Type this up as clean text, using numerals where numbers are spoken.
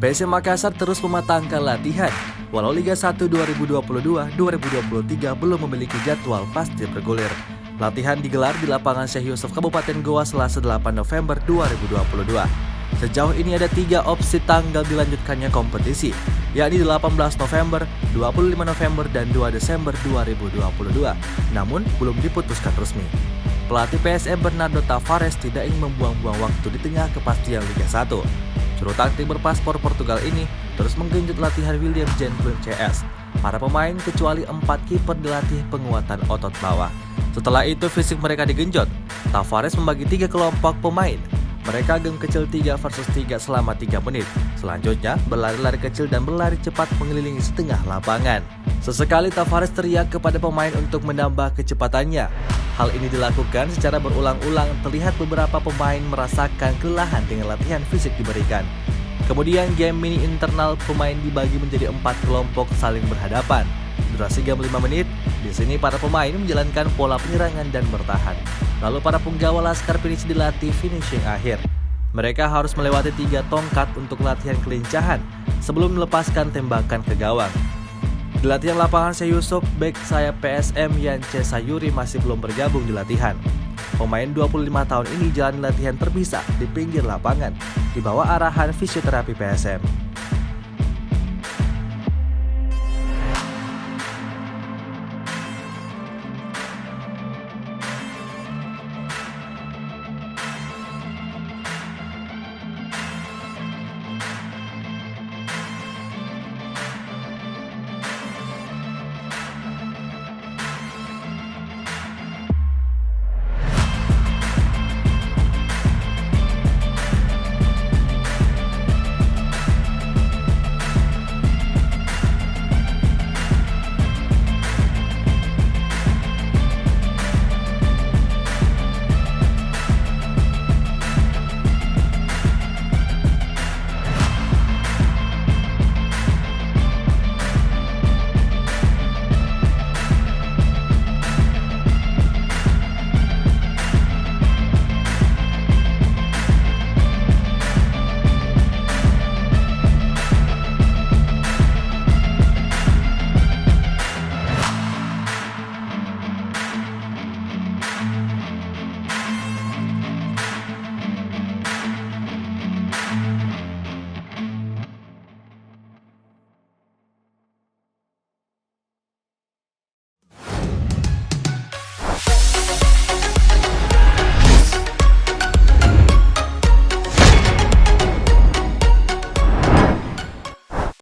PSM Makassar terus mematangkan latihan, walau Liga 1 2022-2023 belum memiliki jadwal pasti bergulir. Latihan digelar di lapangan Syekh Yusuf Kabupaten Goa Selasa 8 November 2022. Sejauh ini ada 3 opsi tanggal dilanjutkannya kompetisi, yakni 18 November, 25 November, dan 2 Desember 2022, namun belum diputuskan resmi. Pelatih PSM Bernardo Tavares tidak ingin membuang-buang waktu di tengah kepastian Liga 1. Juru taktik berpaspor Portugal ini terus menggenjot latihan William Jentling CS. Para pemain kecuali 4 kiper dilatih penguatan otot bawah. Setelah itu fisik mereka digenjot. Tavares membagi 3 kelompok pemain. Mereka game kecil 3 versus 3 selama 3 menit. Selanjutnya berlari-lari kecil dan berlari cepat mengelilingi setengah lapangan. Sesekali Tavares teriak kepada pemain untuk menambah kecepatannya. Hal ini dilakukan secara berulang-ulang, terlihat beberapa pemain merasakan kelelahan dengan latihan fisik diberikan. Kemudian game mini internal pemain dibagi menjadi 4 kelompok saling berhadapan. Durasi game 5 menit, di sini para pemain menjalankan pola penyerangan dan bertahan. Lalu para punggawa Laskar Pinisi dilatih finishing akhir. Mereka harus melewati 3 tongkat untuk latihan kelincahan sebelum melepaskan tembakan ke gawang. Di latihan lapangan Syekh Yusuf, bek sayap PSM Yance Sayuri masih belum bergabung di latihan. Pemain 25 tahun ini jalani latihan terpisah di pinggir lapangan di bawah arahan fisioterapi PSM.